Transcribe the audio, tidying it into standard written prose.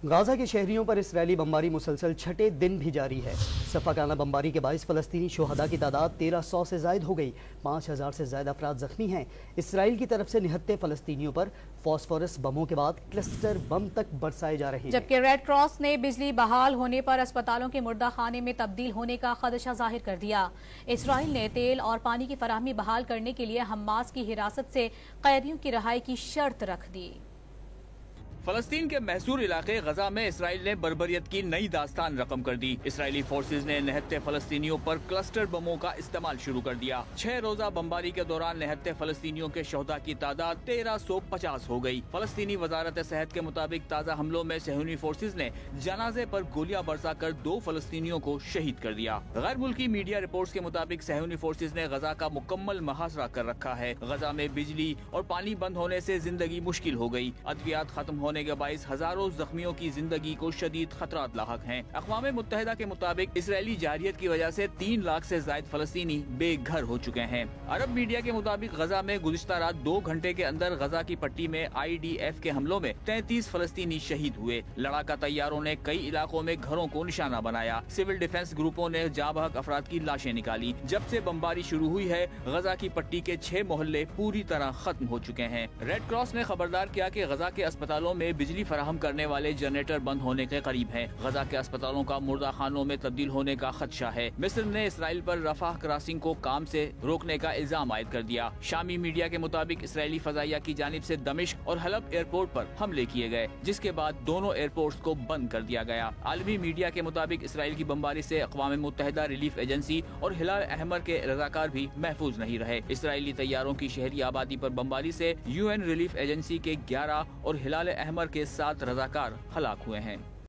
غزہ کے شہریوں پر اسرائیلی بمباری مسلسل چھٹے دن بھی جاری ہے۔ صفاقانہ بمباری کے باعث فلسطینی شہداء کی تعداد 1300 سے زائد ہو گئی، 5000 سے زائد افراد زخمی ہیں۔ اسرائیل کی طرف سے نہتے فلسطینیوں پر فاسفورس بموں کے بعد کلسٹر بم تک برسائے جا رہے ہیں، جبکہ ریڈ کراس نے بجلی بحال ہونے پر اسپتالوں کے مردہ خانے میں تبدیل ہونے کا خدشہ ظاہر کر دیا۔ اسرائیل نے تیل اور پانی کی فراہمی بحال کرنے کے لیے حماس کی حراست سے قیدیوں کی رہائی کی شرط رکھ دی۔ فلسطین کے محصور علاقے غزہ میں اسرائیل نے بربریت کی نئی داستان رقم کر دی۔ اسرائیلی فورسز نے نہتے فلسطینیوں پر کلسٹر بموں کا استعمال شروع کر دیا۔ 6 روزہ بمباری کے دوران نہتے فلسطینیوں کے شہداء کی تعداد 1350 ہو گئی۔ فلسطینی وزارت صحت کے مطابق تازہ حملوں میں صہیونی فورسز نے جنازے پر گولیاں برسا کر 2 فلسطینیوں کو شہید کر دیا۔ غیر ملکی میڈیا رپورٹس کے مطابق صہیونی فورسز نے غزہ کا مکمل محاصرہ کر رکھا ہے۔ غزہ میں بجلی اور پانی بند ہونے سے زندگی مشکل ہو گئی۔ ادویات ختم ہونے کے باعث ہزاروں زخمیوں کی زندگی کو شدید خطرات لاحق ہیں۔ اقوام متحدہ کے مطابق اسرائیلی جارحیت کی وجہ سے 3 لاکھ سے زائد فلسطینی بے گھر ہو چکے ہیں۔ عرب میڈیا کے مطابق غزہ میں گزشتہ رات 2 گھنٹے کے اندر غزہ کی پٹی میں IDF کے حملوں میں 33 فلسطینی شہید ہوئے۔ لڑاکا طیاروں نے کئی علاقوں میں گھروں کو نشانہ بنایا۔ سول ڈیفنس گروپوں نے جاں بحق افراد کی لاشیں نکالی۔ جب سے بمباری شروع ہوئی ہے، غزہ کی پٹی کے 6 محلے پوری طرح ختم ہو چکے ہیں۔ ریڈ کراس نے خبردار کیا کہ غزہ کے اسپتالوں میں بجلی فراہم کرنے والے جنریٹر بند ہونے کے قریب ہیں۔ غزہ کے اسپتالوں کا مردہ خانوں میں تبدیل ہونے کا خدشہ ہے۔ مصر نے اسرائیل پر رفح کراسنگ کو کام سے روکنے کا الزام عائد کر دیا۔ شامی میڈیا کے مطابق اسرائیلی فضائیہ کی جانب سے دمشق اور حلب ایئرپورٹ پر حملے کیے گئے، جس کے بعد دونوں ایئرپورٹس کو بند کر دیا گیا۔ عالمی میڈیا کے مطابق اسرائیل کی بمباری سے اقوام متحدہ ریلیف ایجنسی اور ہلال احمر کے رضاکار بھی محفوظ نہیں رہے۔ اسرائیلی طیاروں کی شہری آبادی پر بمباری سے UN ریلیف ایجنسی کے 11 اور ہلال احمر کے 7 رضاکار ہلاک ہوئے ہیں۔